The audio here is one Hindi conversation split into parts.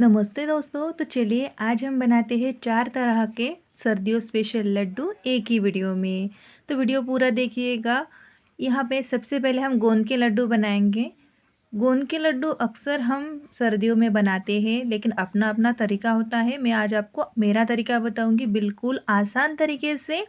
नमस्ते दोस्तों। तो चलिए आज हम बनाते हैं 4 तरह के सर्दियों स्पेशल लड्डू एक ही वीडियो में। तो वीडियो पूरा देखिएगा। यहाँ पे सबसे पहले हम गोंद के लड्डू बनाएंगे। गोंद के लड्डू अक्सर हम सर्दियों में बनाते हैं, लेकिन अपना अपना तरीका होता है। मैं आज आपको मेरा तरीका बताऊंगी, बिल्कुल आसान तरीके से।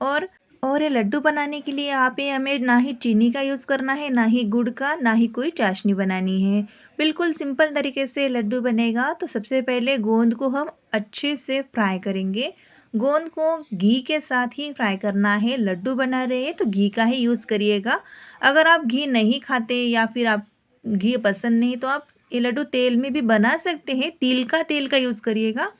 और ये लड्डू बनाने के लिए यहाँ पे हमें ना ही चीनी का यूज़ करना है, ना ही गुड़ का, ना ही कोई चाशनी बनानी है। बिल्कुल सिंपल तरीके से लड्डू बनेगा। तो सबसे पहले गोंद को हम अच्छे से फ्राई करेंगे। गोंद को घी के साथ ही फ्राई करना है। लड्डू बना रहे हैं तो घी का ही यूज़ करिएगा। अगर आप घी नहीं खाते या फिर आप घी पसंद नहीं, तो आप ये लड्डू तेल में भी बना सकते हैं। तेल का यूज़ करिएगा।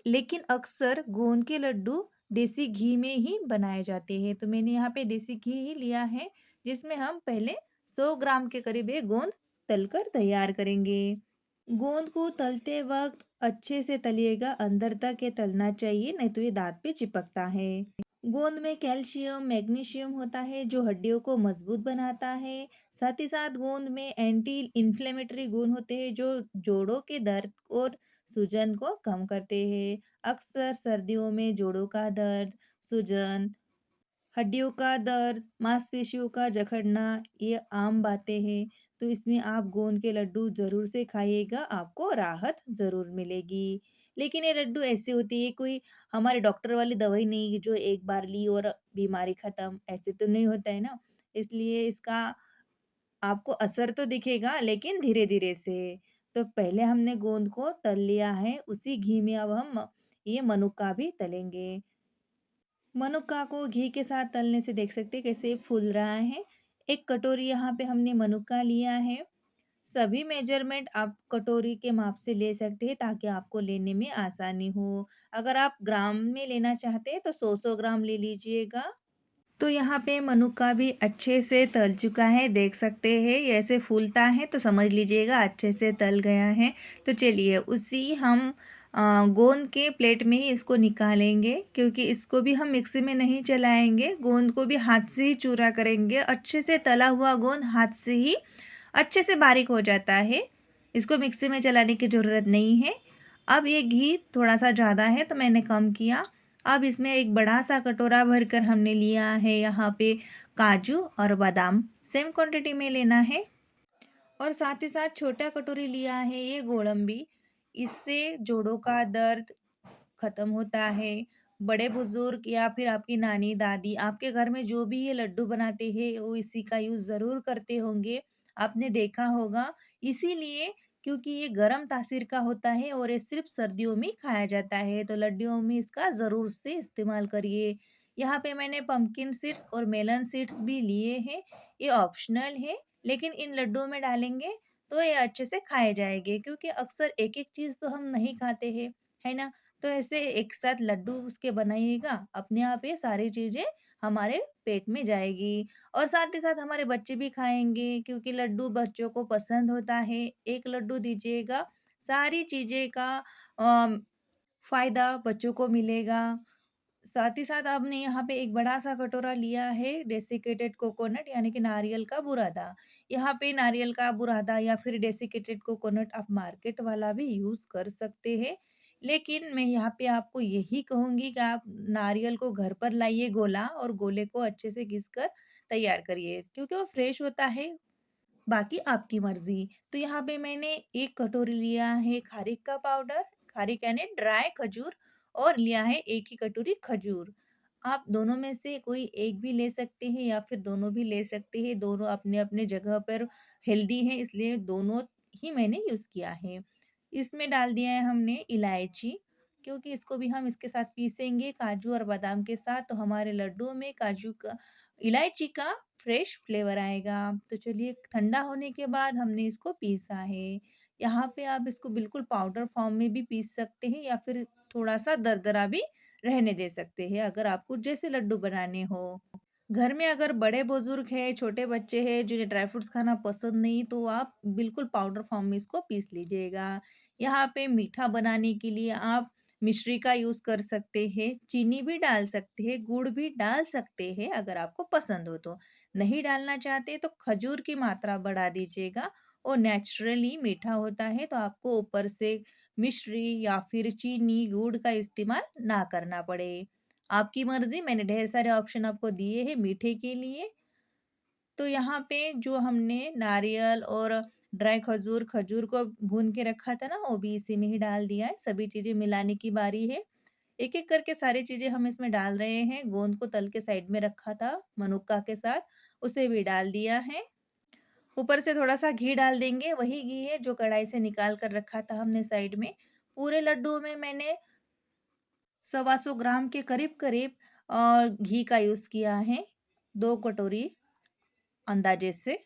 लेकिन अक्सर गोंद के लड्डू देसी घी में ही बनाए जाते हैं। तो मैंने यहाँ पे देसी घी ही लिया है, जिसमें हम पहले 100 ग्राम के करीब ये गोंद तलकर तैयार करेंगे। गोंद को तलते वक्त अच्छे से तलिएगा, अंदर तक ये तलना चाहिए, नहीं तो ये दांत पे चिपकता है। गोंद में कैल्शियम मैग्नीशियम होता है, जो हड्डियों को मजबूत बनाता है। साथ ही साथ गोंद में एंटी इन्फ्लेमेटरी गुण होते हैं, जो जोड़ों के दर्द और सूजन को कम करते हैं। अक्सर सर्दियों में जोड़ों का दर्द, सूजन, हड्डियों का दर्द, मांसपेशियों का जकड़ना, ये आम बातें हैं। तो इसमें आप गोंद के लड्डू ज़रूर से खाइएगा, आपको राहत ज़रूर मिलेगी। लेकिन ये लड्डू ऐसे होते हैं, कोई हमारे डॉक्टर वाली दवाई नहीं कि जो एक बार ली और बीमारी ख़त्म, ऐसे तो नहीं होता है ना। इसलिए इसका आपको असर तो दिखेगा, लेकिन धीरे-धीरे से। तो पहले हमने गोंद को तल लिया है, उसी घी में अब हम ये मनुक्का भी तलेंगे। मनुक्का को घी के साथ तलने से देख सकते हैं कैसे फूल रहा है। एक कटोरी यहाँ पे हमने मनुक्का लिया है। सभी मेजरमेंट आप कटोरी के माप से ले सकते हैं, ताकि आपको लेने में आसानी हो। अगर आप ग्राम में लेना चाहते हैं तो 100-100 ग्राम ले लीजिएगा। तो यहाँ पे मनुक्का भी अच्छे से तल चुका है, देख सकते हैं ये ऐसे फूलता है तो समझ लीजिएगा अच्छे से तल गया है। तो चलिए उसी हम गोंद के प्लेट में ही इसको निकालेंगे, क्योंकि इसको भी हम मिक्सी में नहीं चलाएंगे। गोंद को भी हाथ से ही चूरा करेंगे। अच्छे से तला हुआ गोंद हाथ से ही अच्छे से बारीक हो जाता है, इसको मिक्सी में चलाने की ज़रूरत नहीं है। अब ये घी थोड़ा सा ज़्यादा है तो मैंने कम किया। अब इसमें एक बड़ा सा कटोरा भरकर हमने लिया है यहाँ पे काजू और बादाम, सेम क्वांटिटी में लेना है। और साथ ही साथ छोटा कटोरी लिया है ये गोडंबी। इससे जोड़ों का दर्द खत्म होता है। बड़े बुजुर्ग या फिर आपकी नानी दादी, आपके घर में जो भी ये लड्डू बनाते हैं वो इसी का यूज़ ज़रूर करते होंगे, आपने देखा होगा। इसीलिए, क्योंकि ये गर्म तासीर का होता है और ये सिर्फ सर्दियों में ही खाया जाता है, तो लड्डुओं में इसका ज़रूर से इस्तेमाल करिए। यहाँ पे मैंने पंपकिन सीड्स और मेलन सीड्स भी लिए हैं। ये ऑप्शनल है, लेकिन इन लड्डुओं में डालेंगे तो ये अच्छे से खाए जाएंगे, क्योंकि अक्सर एक एक चीज़ तो हम नहीं खाते हैं, है ना। तो ऐसे एक साथ लड्डू उसके बनाइएगा, अपने आप ये सारी चीज़ें हमारे पेट में जाएगी। और साथ ही साथ हमारे बच्चे भी खाएँगे, क्योंकि लड्डू बच्चों को पसंद होता है। एक लड्डू दीजिएगा, सारी चीज़ें का अ, फ़ायदा बच्चों को मिलेगा। साथ ही साथ आपने यहाँ पे एक बड़ा-सा कटोरा लिया है डेसिकेटेड कोकोनट, यानी कि नारियल का बुरादा। यहाँ पे नारियल का बुरादा या फिर डेसिकेटेड कोकोनट आप मार्केट वाला भी यूज़ कर सकते हैं। लेकिन मैं यहाँ पे आपको यही कहूँगी कि आप नारियल को घर पर लाइए गोला, और गोले को अच्छे से घिस कर तैयार करिए, क्योंकि वो फ्रेश होता है। बाकी आपकी मर्ज़ी। तो यहाँ पे मैंने 1 कटोरी लिया है खारीक का पाउडर, खारीक यानी ड्राई खजूर, और लिया है 1 ही कटोरी खजूर। आप दोनों में से कोई एक भी ले सकते हैं या फिर दोनों भी ले सकते हैं। दोनों अपने-अपने जगह पर हेल्दी हैं, इसलिए दोनों ही मैंने यूज़ किया है। इसमें डाल दिया है हमने इलायची, क्योंकि इसको भी हम इसके साथ पीसेंगे काजू और बादाम के साथ, तो हमारे लड्डुओं में काजू का, इलायची का फ्रेश फ्लेवर आएगा। तो चलिए ठंडा होने के बाद हमने इसको पीसा है। यहाँ पे आप इसको बिल्कुल पाउडर फॉर्म में भी पीस सकते हैं, या फिर थोड़ा-सा दरदरा भी रहने दे सकते हैं, अगर आपको जैसे लड्डू बनाने हो। घर में अगर बड़े-बुज़ुर्ग हैं, छोटे बच्चे हैं जिन्हें ड्राई फ्रूट्स खाना पसंद नहीं, तो आप बिल्कुल पाउडर फॉर्म में इसको पीस लीजिएगा। यहाँ पे मीठा बनाने के लिए आप मिश्री का यूज़ कर सकते हैं, चीनी भी डाल सकते हैं, गुड़ भी डाल सकते हैं अगर आपको पसंद हो तो। नहीं डालना चाहते तो खजूर की मात्रा बढ़ा दीजिएगा, वो नेचुरली मीठा होता है, तो आपको ऊपर से मिश्री या फिर चीनी, गुड़ का इस्तेमाल ना करना पड़े। आपकी मर्ज़ी, मैंने ढेर सारे ऑप्शन आपको दिए हैं मीठे के लिए। तो यहाँ पे जो हमने नारियल और ड्राई खजूर खजूर को भून के रखा था ना, वो भी इसी में ही डाल दिया है। सभी चीज़ें मिलाने की बारी है। एक-एक करके सारी चीज़ें हम इसमें डाल रहे हैं। गोंद को तल के साइड में रखा था मनुक्का के साथ, उसे भी डाल दिया है। ऊपर से थोड़ा-सा घी डाल देंगे, वही घी है जो कढ़ाई से निकाल कर रखा था हमने साइड में। पूरे लड्डू में मैंने सवा सौ ग्राम के करीब-करीब घी का यूज़ किया है, 2 कटोरी अंदाज़े से।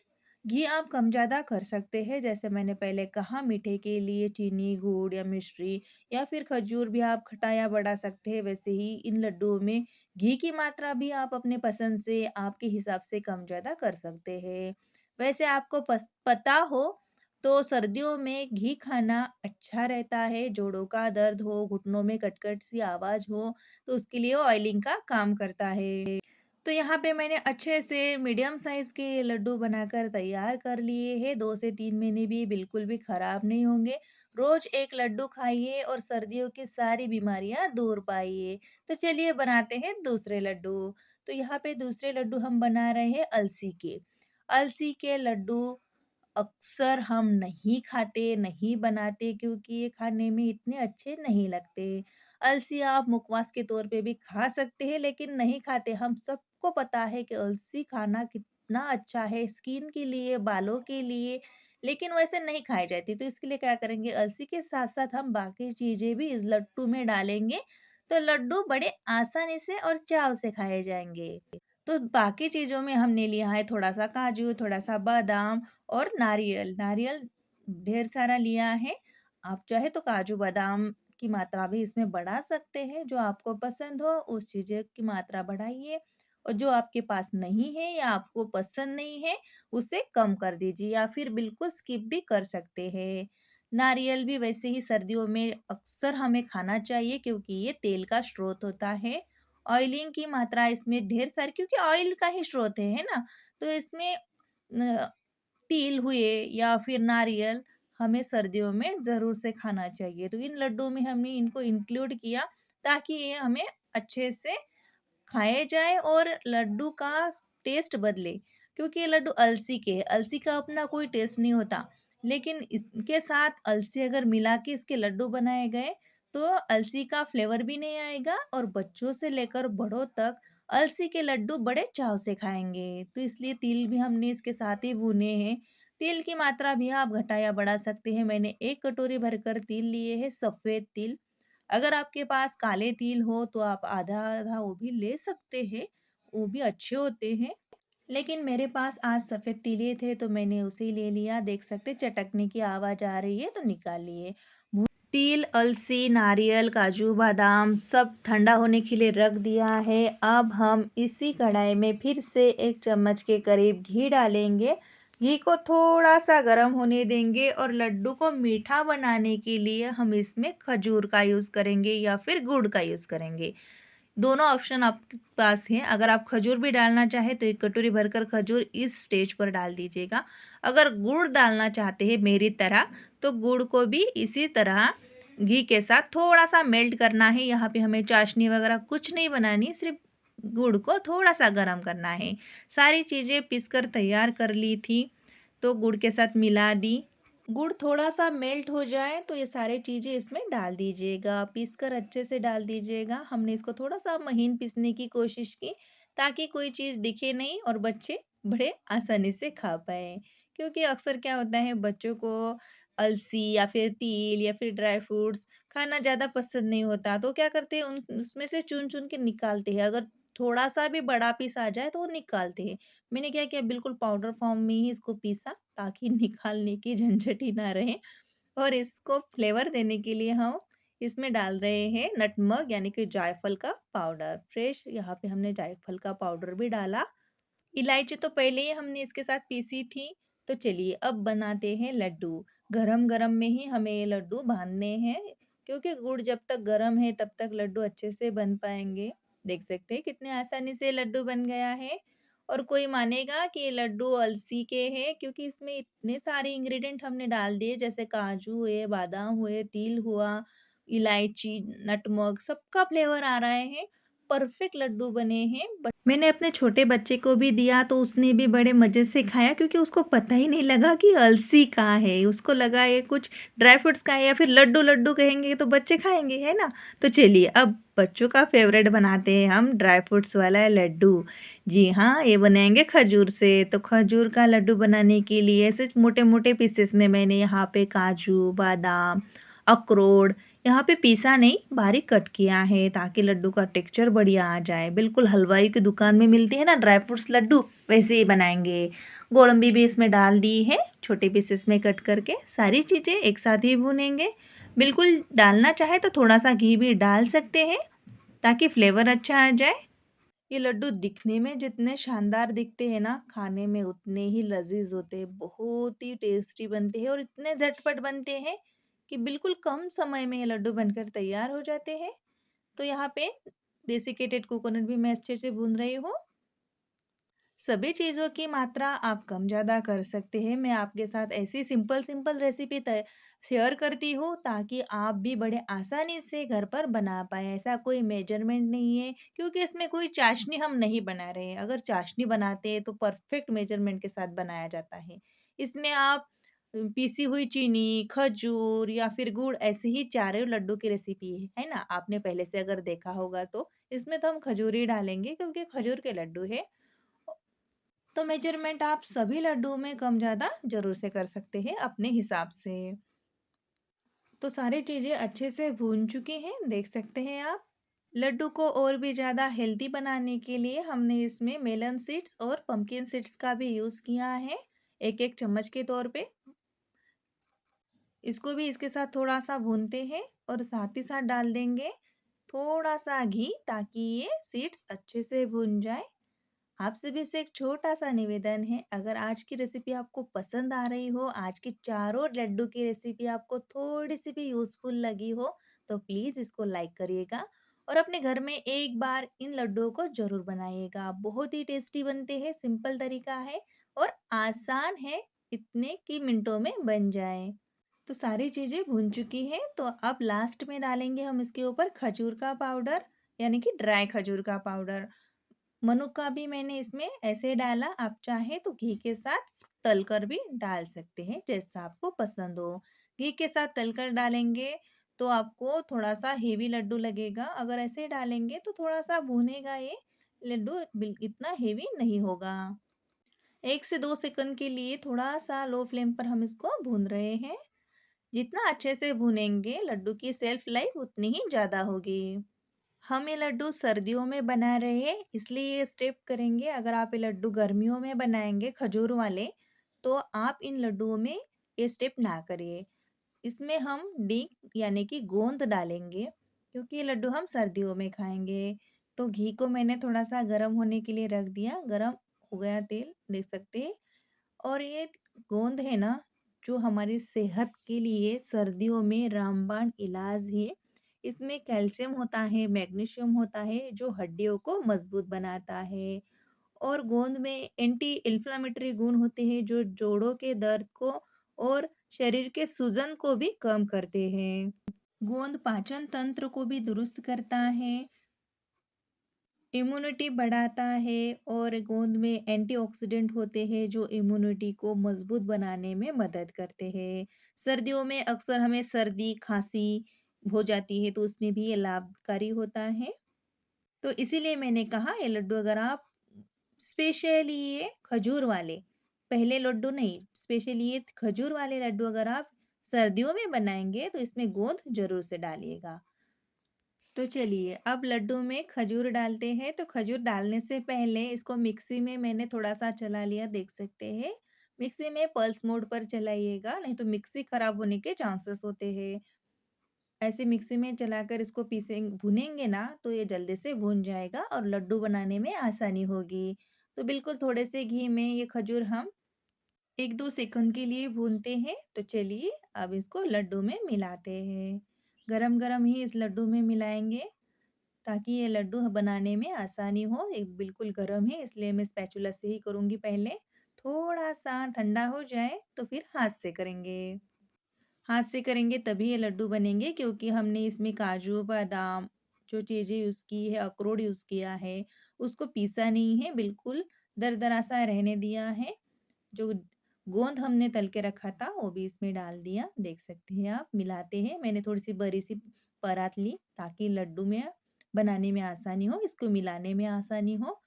घी आप कम ज़्यादा कर सकते हैं, जैसे मैंने पहले कहा मीठे के लिए चीनी, गुड़ या मिश्री या फिर खजूर भी आप खटा या बढ़ा सकते हैं, वैसे ही इन लड्डुओं में घी की मात्रा भी आप अपने पसंद से, आपके हिसाब से कम ज़्यादा कर सकते हैं। वैसे आपको पता हो तो सर्दियों में घी खाना अच्छा रहता है, जोड़ों का दर्द हो, घुटनों में कट-कट सी आवाज़ हो, तो उसके लिए वो ऑयलिंग का काम करता है। तो यहाँ पे मैंने अच्छे से मीडियम साइज़ के लड्डू बनाकर तैयार कर लिए हैं। 2 से 3 महीने भी बिल्कुल भी खराब नहीं होंगे। रोज़ 1 लड्डू खाइए और सर्दियों की सारी बीमारियाँ दूर पाइए। तो चलिए बनाते हैं दूसरे लड्डू। तो यहाँ पे दूसरे लड्डू हम बना रहे हैं अलसी के। अलसी के लड्डू अक्सर हम नहीं खाते, नहीं बनाते, क्योंकि ये खाने में इतने अच्छे नहीं लगते। अलसी आप मुखवास के तौर पे भी खा सकते हैं, लेकिन नहीं खाते। हम सबको पता है कि अलसी खाना कितना अच्छा है स्किन के लिए, बालों के लिए, लेकिन वैसे नहीं खाई जाती। तो इसके लिए क्या करेंगे, अलसी के साथ-साथ हम बाकी चीज़ें भी इस लड्डू में डालेंगे, तो लड्डू बड़े आसानी से और चाव से खाए जाएँगे। तो बाकी चीज़ों में हमने लिया है थोड़ा-सा काजू, थोड़ा-सा बादाम और नारियल। नारियल ढेर सारा लिया है। आप चाहे तो काजू बादाम की मात्रा भी इसमें बढ़ा सकते हैं, जो आपको पसंद हो उस चीज़ें की मात्रा बढ़ाइए, और जो आपके पास नहीं है या आपको पसंद नहीं है, उसे कम कर दीजिए या फिर बिल्कुल स्किप भी कर सकते हैं। नारियल भी वैसे ही सर्दियों में अक्सर हमें खाना चाहिए, क्योंकि ये तेल का स्रोत होता है। ऑयलिंग की मात्रा इसमें ढेर सारी, क्योंकि ऑयल का ही स्रोत है ना? तो इसमें अ, तिल हुए या फिर नारियल हमें सर्दियों में ज़रूर से खाना चाहिए। तो इन लड्डू में हमने इनको इंक्लूड किया, ताकि ये हमें अच्छे से खाए जाएँ और लड्डू का टेस्ट बदले, क्योंकि ये लड्डू अलसी के हैं, अलसी का अपना कोई टेस्ट नहीं होता। लेकिन इसके साथ अलसी अगर मिला के इसके लड्डू बनाए गए, तो अलसी का फ्लेवर भी नहीं आएगा और बच्चों से लेकर बड़ों तक अलसी के लड्डू बड़े चाव से खाएँगे। तो इसलिए तिल भी हमने इसके साथ ही भुने हैं। तिल की मात्रा भी आप घटा या बढ़ा सकते हैं। मैंने 1 कटोरी भरकर तिल लिए हैं, सफ़ेद तिल। अगर आपके पास काले तिल हो तो आप आधा-आधा वो भी ले सकते हैं, वो भी अच्छे होते हैं। लेकिन मेरे पास आज सफ़ेद तिल थे, तो मैंने उसे ही ले लिया। देख सकते हैं चटकने की आवाज़ आ रही है, तो निकाल लिए। तिल, अलसी, नारियल, काजू, बादाम सब ठंडा होने के लिए रख दिया है। अब हम इसी कढ़ाई में फिर से 1 चम्मच के करीब घी डालेंगे। घी को थोड़ा-सा गरम होने देंगे और लड्डू को मीठा बनाने के लिए हम इसमें खजूर का यूज़ करेंगे या फिर गुड़ का यूज़ करेंगे। दोनों ऑप्शन आपके पास हैं। अगर आप खजूर भी डालना चाहें तो 1 कटोरी भरकर खजूर इस स्टेज पर डाल दीजिएगा। अगर गुड़ डालना चाहते हैं मेरी तरह, तो गुड़ को भी इसी तरह घी के साथ थोड़ा-सा मेल्ट करना है। यहाँ पे हमें चाशनी वगैरह कुछ नहीं बनानी, सिर्फ़ गुड़ को थोड़ा-सा गरम करना है। सारी चीज़ें पीस कर तैयार कर ली थी, तो गुड़ के साथ मिला दी। गुड़ थोड़ा-सा मेल्ट हो जाए तो ये सारी चीज़ें इसमें डाल दीजिएगा, पीस कर अच्छे से डाल दीजिएगा। हमने इसको थोड़ा-सा महीन पीसने की कोशिश की, ताकि कोई चीज़ दिखे नहीं और बच्चे बड़े आसानी से खा पाएँ। क्योंकि अक्सर क्या होता है, बच्चों को अलसी या फिर तिल या फिर ड्राई फ्रूट्स खाना ज़्यादा पसंद नहीं होता, तो क्या करते हैं, उन उसमें से चुन-चुन के निकालते हैं। अगर थोड़ा-सा भी बड़ा पीस आ जाए तो वो निकालते हैं। मैंने क्या किया, बिल्कुल पाउडर फॉर्म में ही इसको पीसा, ताकि निकालने की झंझट ही ना रहे। और इसको फ्लेवर देने के लिए हम इसमें डाल रहे हैं नटमग, यानी कि जायफल का पाउडर। फ्रेश यहाँ पे हमने जायफल का पाउडर भी डाला। इलायची तो पहले ही हमने इसके साथ पीसी थी। तो चलिए अब बनाते हैं लड्डू। गरम-गरम में ही हमें ये लड्डू बाँधने हैं, क्योंकि गुड़ जब तक गरम है तब तक लड्डू अच्छे से बन पाएँगे। देख सकते हैं कितने आसानी से लड्डू बन गया है। और कोई मानेगा कि ये लड्डू अलसी के हैं, क्योंकि इसमें इतने सारे इंग्रेडिएंट हमने डाल दिए, जैसे काजू हुए, बादाम हुए, तिल हुआ, इलायची, नटमग, सबका फ्लेवर आ रहे हैं। परफेक्ट लड्डू बने हैं। मैंने अपने छोटे बच्चे को भी दिया तो उसने भी बड़े मज़े से खाया, क्योंकि उसको पता ही नहीं लगा कि अलसी का है। उसको लगा ये कुछ ड्राई फ्रूट्स का है, या फिर लड्डू लड्डू कहेंगे तो बच्चे खाएंगे, है ना। तो चलिए अब बच्चों का फेवरेट बनाते हैं हम ड्राई फ्रूट्स वाला लड्डू। जी हाँ, ये बनाएंगे खजूर से। तो खजूर का लड्डू बनाने के लिए ऐसे मोटे मोटे पीसेस में मैंने यहाँ पे काजू, बादाम, अखरोट, यहाँ पे पीसा नहीं, बारीक कट किया है, ताकि लड्डू का टेक्सचर बढ़िया आ जाए। बिल्कुल हलवाई की दुकान में मिलती है ना ड्राई फ्रूट्स लड्डू, वैसे ही बनाएंगे। गोडंबी भी इसमें डाल दी है, छोटे पीसेस में कट करके। सारी चीज़ें एक साथ ही भूनेंगे। बिल्कुल डालना चाहे तो थोड़ा सा घी भी डाल सकते हैं, ताकि फ्लेवर अच्छा आ जाए। ये लड्डू दिखने में जितने शानदार दिखते हैं ना, खाने में उतने ही लजीज होते हैं। बहुत ही टेस्टी बनते हैं और इतने झटपट बनते हैं कि बिल्कुल कम समय में ये लड्डू बनकर तैयार हो जाते हैं। तो यहाँ पे डेसिकेटेड कोकोनट भी मैं अच्छे से भून रही हूँ। सभी चीज़ों की मात्रा आप कम ज़्यादा कर सकते हैं। मैं आपके साथ ऐसी सिंपल सिंपल रेसिपी तय शेयर करती हूँ, ताकि आप भी बड़े आसानी से घर पर बना पाएँ। ऐसा कोई मेजरमेंट नहीं है, क्योंकि इसमें कोई चाशनी हम नहीं बना रहे हैं। अगर चाशनी बनाते हैं तो परफेक्ट मेजरमेंट के साथ बनाया जाता है। इसमें आप पीसी हुई चीनी, खजूर या फिर गुड़, ऐसे ही चारों लड्डू की रेसिपी है ना? आपने पहले से अगर देखा होगा तो। इसमें तो हम खजूर ही डालेंगे, क्योंकि खजूर के लड्डू है। तो मेजरमेंट आप सभी लड्डुओं में कम ज़्यादा ज़रूर से कर सकते हैं अपने हिसाब से। तो सारी चीज़ें अच्छे से भून चुकी हैं, देख सकते हैं आप। लड्डू को और भी ज़्यादा हेल्दी बनाने के लिए हमने इसमें मेलन सीड्स और पंपकिन सीड्स का भी यूज़ किया है, एक एक चम्मच के तौर पे। इसको भी इसके साथ थोड़ा सा भूनते हैं, और साथ ही साथ डाल देंगे थोड़ा सा घी, ताकि ये सीड्स अच्छे से भून जाए। आपसे भी से एक छोटा-सा निवेदन है, अगर आज की रेसिपी आपको पसंद आ रही हो, आज की चारों लड्डू की रेसिपी आपको थोड़ी-सी भी यूज़फुल लगी हो, तो प्लीज़ इसको लाइक करिएगा, और अपने घर में एक बार इन लड्डुओं को ज़रूर बनाइएगा। बहुत ही टेस्टी बनते हैं, सिंपल तरीका है और आसान है, इतने की मिनटों में बन जाए। तो सारी चीज़ें भून चुकी हैं, तो अब लास्ट में डालेंगे हम इसके ऊपर खजूर का पाउडर, यानी कि ड्राई खजूर का पाउडर। मनुका भी मैंने इसमें ऐसे डाला, आप चाहे तो घी के साथ तलकर भी डाल सकते हैं, जैसा आपको पसंद हो। घी के साथ तलकर डालेंगे तो आपको थोड़ा सा हेवी लड्डू लगेगा, अगर ऐसे डालेंगे तो थोड़ा सा भुनेगा ये लड्डू, इतना हेवी नहीं होगा। 1 से 2 सेकंड के लिए थोड़ा सा लो फ्लेम पर हम इसको भून रहे हैं। जितना अच्छे से भुनेंगे, लड्डू की सेल्फ लाइफ उतनी ही ज़्यादा होगी। हम ये लड्डू सर्दियों में बना रहे हैं, इसलिए ये स्टेप करेंगे। अगर आप ये लड्डू गर्मियों में बनाएंगे खजूर वाले, तो आप इन लड्डुओं में ये स्टेप ना करिए। इसमें हम डी यानी कि गोंद डालेंगे, क्योंकि ये लड्डू हम सर्दियों में खाएंगे। तो घी को मैंने थोड़ा सा गर्म होने के लिए रख दिया, गर्म हो गया तेल, देख सकते हैं। और ये गोंद है ना, जो हमारी सेहत के लिए सर्दियों में रामबाण इलाज है। इसमें कैल्शियम होता है, मैग्नीशियम होता है, जो हड्डियों को मजबूत बनाता है। और गोंद में एंटी इन्फ्लामेटरी गुण होते हैं, जो जोड़ों के दर्द को और शरीर के सूजन को भी कम करते हैं। गोंद पाचन तंत्र को भी दुरुस्त करता है, इम्यूनिटी बढ़ाता है, और गोंद में एंटीऑक्सीडेंट होते हैं, जो इम्यूनिटी को मजबूत बनाने में मदद करते हैं। सर्दियों में अक्सर हमें सर्दी खांसी हो जाती है, तो उसमें भी ये लाभकारी होता है। तो इसीलिए मैंने कहा ये लड्डू अगर आप स्पेशली ये खजूर वाले, पहले लड्डू नहीं, स्पेशली ये खजूर वाले लड्डू अगर आप सर्दियों में बनाएंगे, तो इसमें गोंद जरूर से डालिएगा। तो चलिए अब लड्डू में खजूर डालते हैं। तो खजूर डालने से पहले इसको मिक्सी में मैंने थोड़ा सा चला लिया, देख सकते हैं। मिक्सी में पल्स मोड पर चलाइएगा, नहीं तो मिक्सी खराब होने के चांसेस होते हैं। ऐसे मिक्सी में चलाकर इसको भुनेंगे ना, तो ये जल्दी से भुन जाएगा और लड्डू बनाने में आसानी होगी। तो बिल्कुल थोड़े से घी में ये खजूर हम 1-2 सेकंड के लिए भूनते हैं। तो चलिए अब इसको लड्डू में मिलाते हैं। गरम गरम ही इस लड्डू में मिलाएंगे। ताकि ये लड्डू बनाने में आसानी हो। एक बिल्कुल गरम है इसलिए मैं स्पैचुला से ही करूँगी पहले। थोड़ा-सा ठंडा हो जाए तो फिर हाथ से करेंगे। हाथ से करेंगे तभी ये लड्डू बनेंगे क्योंकि हमने इसमें काजू, बादाम जो चीज़ें यूज़ की है, अखरोट यूज़ किया है, उसको पीसा नहीं है, बिल्कुल दरदरा सा रहने दिया है। जो गोंद हमने तल के रखा था वो भी इसमें डाल दिया। देख सकते हैं आप मिलाते हैं। मैंने थोड़ी-सी बड़ी-सी परात ली ताकि लड्डू में बनाने में आसानी हो, इसको मिलाने में आसानी हो।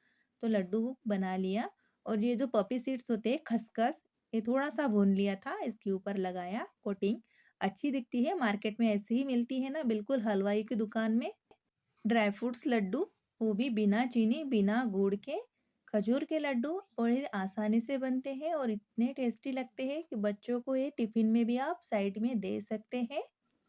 तो लड्डू बना लिया और ये जो पॉपी सीड्स होते हैं खसखस, ये थोड़ा-सा भून लिया था, इसके ऊपर लगाया कोटिंग। अच्छी दिखती है, मार्केट में ऐसे ही मिलती है ना बिल्कुल हलवाई की दुकान में। ड्राई फ्रूट्स लड्डू, वो भी बिना चीनी, बिना गुड़ के। खजूर के लड्डू बड़े आसानी से बनते हैं और इतने टेस्टी लगते हैं कि बच्चों को ये टिफ़िन में भी आप साइड में दे सकते हैं।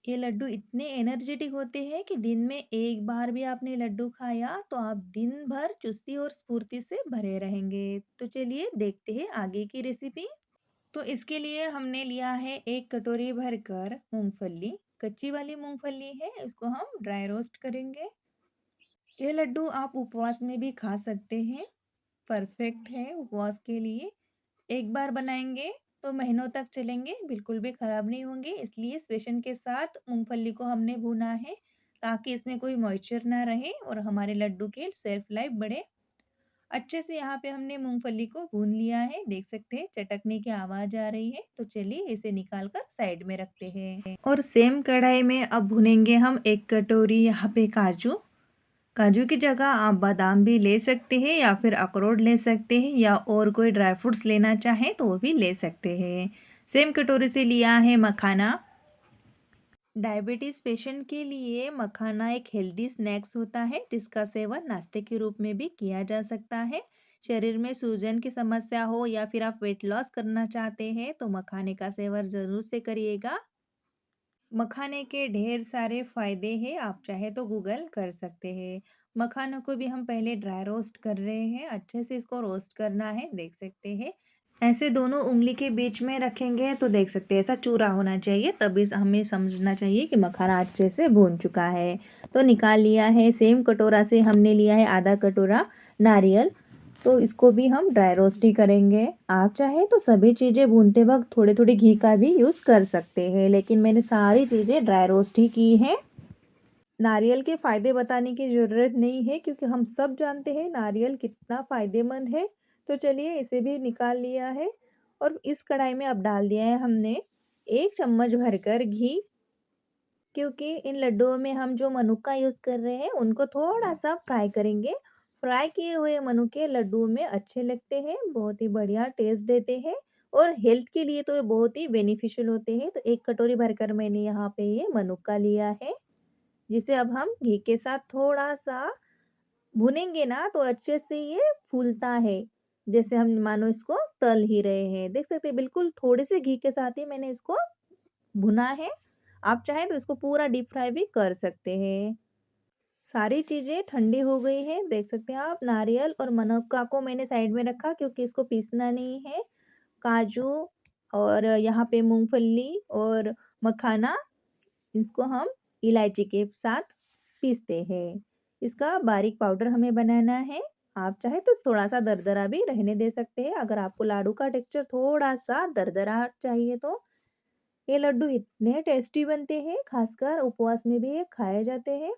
ये लड्डू इतने एनर्जेटिक होते हैं कि दिन में एक बार भी आपने लड्डू खाया तो आप दिन भर चुस्ती और स्फूर्ति से भरे रहेंगे। तो चलिए देखते हैं आगे की रेसिपी। तो इसके लिए हमने लिया है 1 कटोरी भरकर मूँगफली। कच्ची वाली मूँगफली है, इसको हम ड्राई रोस्ट करेंगे। ये लड्डू आप उपवास में भी खा सकते हैं, परफेक्ट है उपवास के लिए। एक बार बनाएँगे तो महीनों तक चलेंगे, बिल्कुल भी खराब नहीं होंगे। इसलिए बेसन के साथ मूँगफली को हमने भुना है ताकि इसमें कोई मॉइस्चर ना रहे और हमारे लड्डू की शेल्फ लाइफ बढ़े। अच्छे से यहाँ पे हमने मूँगफली को भून लिया है, देख सकते हैं चटकने की आवाज़ आ रही है। तो चलिए इसे निकाल कर साइड में रखते हैं और सेम कढ़ाई में अब भुनेंगे हम 1 कटोरी यहाँ पे काजू। काजू की जगह आप बादाम भी ले सकते हैं या फिर अखरोट ले सकते हैं या और कोई ड्राई फ्रूट्स लेना चाहें तो वो भी ले सकते हैं। सेम कटोरी से लिया है मखाना। डायबिटीज़ पेशेंट के लिए मखाना एक हेल्दी स्नैक्स होता है जिसका सेवन नाश्ते के रूप में भी किया जा सकता है। शरीर में सूजन की समस्या हो या फिर आप वेट लॉस करना चाहते हैं तो मखाने का सेवन ज़रूर से करिएगा। मखाने के ढेर सारे फ़ायदे हैं, आप चाहे तो गूगल कर सकते हैं। मखानों को भी हम पहले ड्राई रोस्ट कर रहे हैं, अच्छे से इसको रोस्ट करना है, देख सकते हैं। ऐसे दोनों उँगली के बीच में रखेंगे तो देख सकते हैं ऐसा चूरा होना चाहिए, तभी हमें समझना चाहिए कि मखाना अच्छे से भून चुका है। तो निकाल लिया है, सेम कटोरा से हमने लिया है आधा कटोरा नारियल। तो इसको भी हम ड्राई रोस्ट ही करेंगे। आप चाहें तो सभी चीज़ें भूनते वक़्त थोड़े-थोड़े घी का भी यूज़ कर सकते हैं, लेकिन मैंने सारी चीज़ें ड्राई रोस्ट ही की हैं। नारियल के फ़ायदे बताने की ज़रूरत नहीं है क्योंकि हम सब जानते हैं नारियल कितना फ़ायदेमंद है। तो चलिए इसे भी निकाल लिया है और इस कढ़ाई में अब डाल दिया है हमने 1 चम्मच भरकर घी। क्योंकि इन लड्डुओं में हम जो मनुक्का यूज़ कर रहे हैं उनको थोड़ा-सा फ्राई करेंगे। फ्राई किए हुए मनुके लड्डुओं में अच्छे लगते हैं, बहुत ही बढ़िया टेस्ट देते हैं और हेल्थ के लिए तो ये बहुत ही बेनिफिशियल होते हैं। तो 1 कटोरी भरकर मैंने यहाँ पे ये मनुक्का लिया है, जिसे अब हम घी के साथ थोड़ा-सा भुनेंगे ना तो अच्छे से ये फूलता है। जैसे हम मानो इसको तल ही रहे हैं। देख सकते हैं बिल्कुल थोड़े से घी के साथ ही मैंने इसको भुना है। आप चाहें तो इसको पूरा डीप फ्राई भी कर सकते हैं। सारी चीज़ें ठंडी हो गई हैं, देख सकते हैं आप नारियल और मनक्का को मैंने साइड में रखा क्योंकि इसको पीसना नहीं है। काजू और यहाँ पे मूँगफली और मखाना, इसको हम इलायची के साथ पीसते हैं। इसका बारीक पाउडर हमें बनाना है। आप चाहे तो थोड़ा-सा दरदरा भी रहने दे सकते हैं, अगर आपको लाडू का टेक्सचर थोड़ा-सा दरदरा चाहिए तो। ये लड्डू इतने टेस्टी बनते हैं, खासकर उपवास में भी ये खाए जाते हैं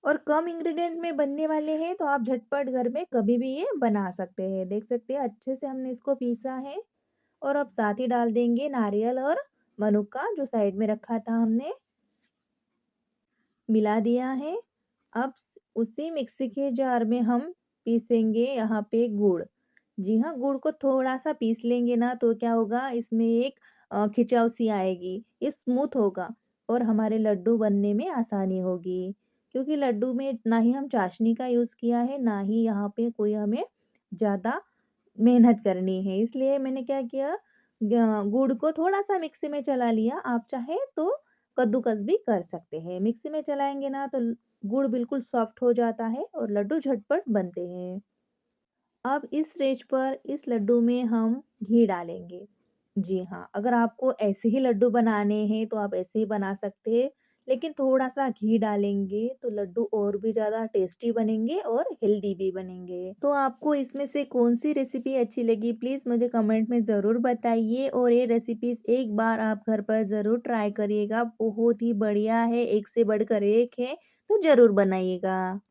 और कम इंग्रेडिएंट में बनने वाले हैं, तो आप झटपट घर में कभी भी ये बना सकते हैं। देख सकते हैं अच्छे से हमने इसको पीसा है और अब साथ ही डाल देंगे नारियल और मनुक्का जो साइड में रखा था हमने, मिला दिया है। अब उसी मिक्सी के जार में हम पीसेंगे यहाँ पे गुड़। जी हाँ, गुड़ को थोड़ा-सा पीस लेंगे ना तो क्या होगा इसमें एक खिंचाव सी आएगी, ये स्मूथ होगा और हमारे लड्डू बनने में आसानी होगी। क्योंकि लड्डू में ना ही हम चाशनी का यूज़ किया है, ना ही यहाँ पे कोई हमें ज़्यादा मेहनत करनी है। इसलिए मैंने क्या किया गुड़ को थोड़ा-सा मिक्सी में चला लिया। आप चाहें तो कद्दूकस भी कर सकते हैं। मिक्सी में चलाएँगे ना तो गुड़ बिल्कुल सॉफ्ट हो जाता है और लड्डू झटपट बनते हैं। अब इस स्टेज पर इस लड्डू में हम घी डालेंगे। जी हाँ, अगर आपको ऐसे ही लड्डू बनाने हैं तो आप ऐसे ही बना सकते हैं, लेकिन थोड़ा-सा घी डालेंगे तो लड्डू और भी ज़्यादा टेस्टी बनेंगे और हेल्दी भी बनेंगे। तो आपको इसमें से कौन-सी रेसिपी अच्छी लगी प्लीज़ मुझे कमेंट में ज़रूर बताइए और ये रेसिपीज़ एक बार आप घर पर ज़रूर ट्राई करिएगा, बहुत ही बढ़िया है, एक से बढ़कर एक है, तो ज़रूर बनाइएगा।